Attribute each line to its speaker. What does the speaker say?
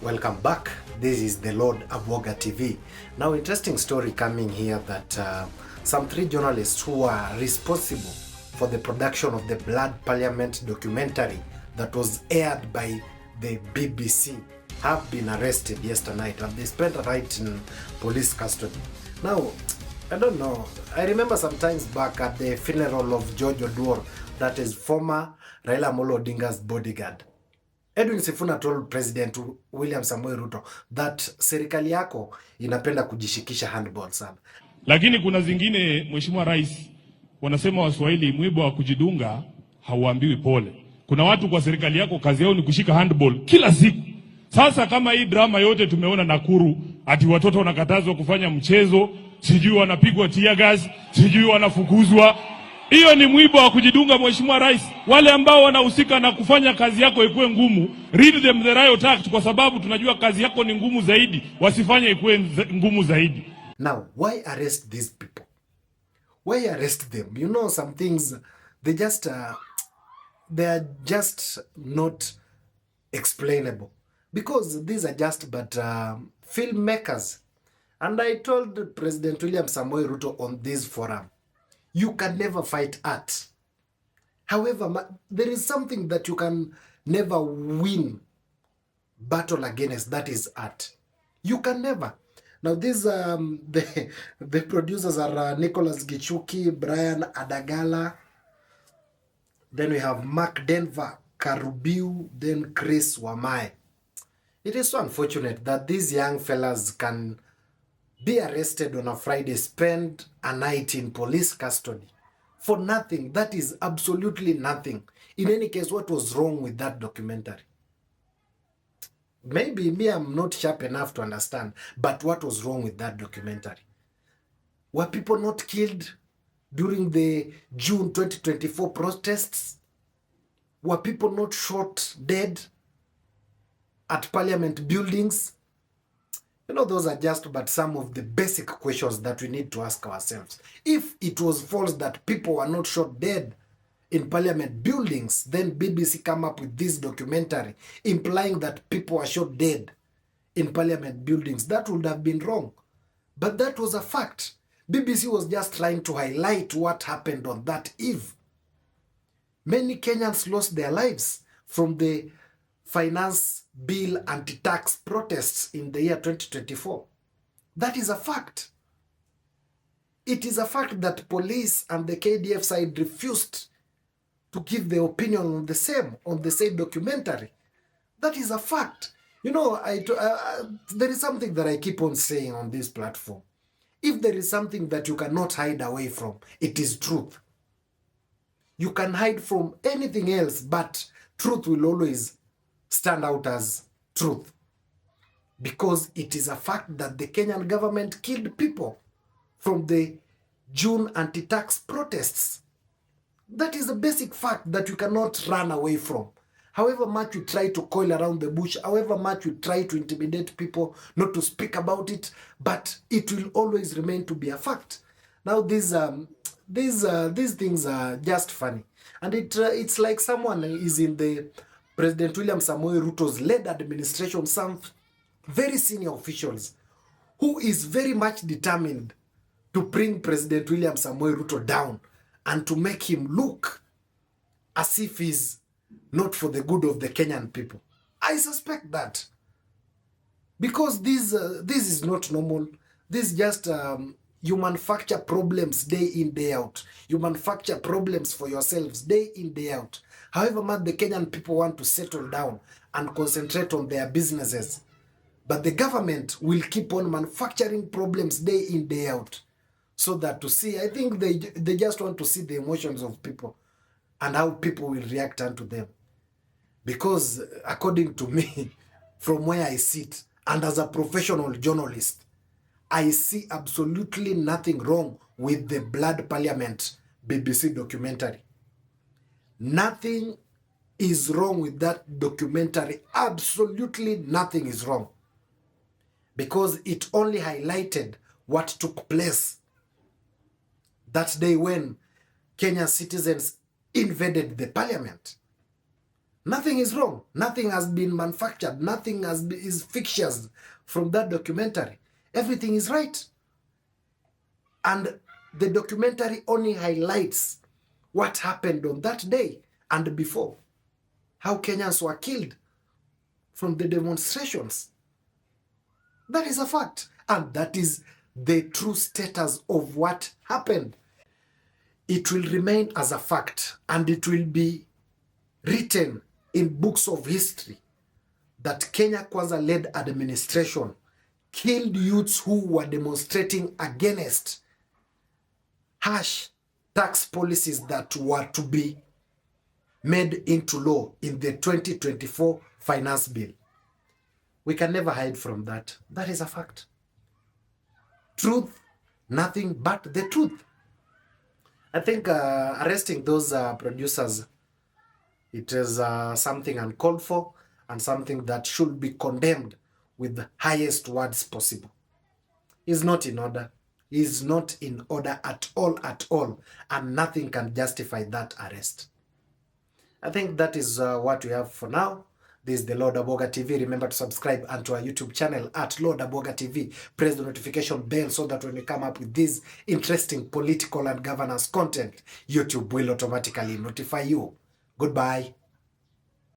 Speaker 1: Welcome back. This is the Lord Aboga TV. Now, interesting story coming here that some 3 journalists who are responsible for the production of the Blood Parliament documentary that was aired by the BBC have been arrested yesterday night, and they spent a night in police custody. Now, I don't know. I remember sometimes back at the funeral of George Oduor, that is former Raila Amolo Odinga's bodyguard. Edwin Sifuna told President William Samoei Ruto that serikali yako inapenda kujishikisha handball sana.
Speaker 2: Lakini kuna zingine, Mheshimiwa Rais, wanasema Waswahili, mwiba wa kujidunga hauambiwi pole. Kuna watu kwa serikali yako kazi yao ni kushika handball kila siku. Sasa kama hii drama yote tumeona Nakuru, ati watoto wanakatazwa kufanya mchezo, sijui wanapigwa tear gas, sijui wanafukuzwa. Hiyo ni mwiba wa kujidunga, Mheshimiwa Rais. Wale ambao wanahusika na kufanya kazi yako ikuwe ngumu, read them the riot act, kwa sababu tunajua kazi yako ni ngumu zaidi, wasifanye ikuwe ngumu zaidi.
Speaker 1: Now, why arrest these people? Why arrest them? You know, some things, they are just not explainable. Because these are just but filmmakers. And I told President William Samoei Ruto on this forum, you can never fight art. However, there is something that you can never win battle against, that is art. You can never. Now these the producers are Nicholas Gichuki, Brian Adagala, then we have Mark Denver Karubiu, then Chris Wamai. It is so unfortunate that these young fellas can be arrested on a Friday, spend a night in police custody for nothing. That is absolutely nothing. In any case, what was wrong with that documentary? Maybe me, I'm not sharp enough to understand, but what was wrong with that documentary? Were people not killed during the June 2024 protests? Were people not shot dead at parliament buildings? You know, those are just but some of the basic questions that we need to ask ourselves. If it was false that people were not shot dead in parliament buildings, then BBC come up with this documentary implying that people were shot dead in parliament buildings. That would have been wrong. But that was a fact. BBC was just trying to highlight what happened on that eve. Many Kenyans lost their lives from the finance bill anti-tax protests in the year 2024. That is a fact. It is a fact that police and the KDF side refused to give their opinion on the same documentary. That is a fact. You know, there is something that I keep on saying on this platform. If there is something that you cannot hide away from, it is truth. You can hide from anything else, but truth will always stand out as truth, because it is a fact that the Kenyan government killed people from the June anti-tax protests. That is a basic fact that you cannot run away from. However much you try to coil around the bush, however much you try to intimidate people not to speak about it, but it will always remain to be a fact. Now these things are just funny, and it's like someone is in the President William Samoei Ruto's led administration, some very senior officials who is very much determined to bring President William Samoei Ruto down and to make him look as if he's not for the good of the Kenyan people. I suspect that. Because this is not normal. This is just you manufacture problems day in, day out. You manufacture problems for yourselves day in, day out. However much the Kenyan people want to settle down and concentrate on their businesses, but the government will keep on manufacturing problems day in, day out. So that to see, I think they just want to see the emotions of people and how people will react unto them. Because according to me, from where I sit, and as a professional journalist, I see absolutely nothing wrong with the Blood Parliament BBC documentary. Nothing is wrong with that documentary. Absolutely nothing is wrong. Because it only highlighted what took place that day when Kenyan citizens invaded the parliament. Nothing is wrong. Nothing has been manufactured. Nothing is fictitious from that documentary. Everything is right. And the documentary only highlights what happened on that day and before. How Kenyans were killed from the demonstrations. That is a fact. And that is the true status of what happened. It will remain as a fact, and it will be written in books of history that Kenya Kwanza-led administration killed youths who were demonstrating against harsh tax policies that were to be made into law in the 2024 finance bill. We can never hide from that. That is a fact. Truth, nothing but the truth. I think arresting those producers, it is something uncalled for and something that should be condemned with the highest words possible. Is not in order. Is not in order at all, and nothing can justify that arrest. I think that is what we have for now. This is the Lord Aboga TV. Remember to subscribe and to our YouTube channel at Lord Aboga TV. Press the notification bell so that when we come up with this interesting political and governance content, YouTube will automatically notify you. Goodbye.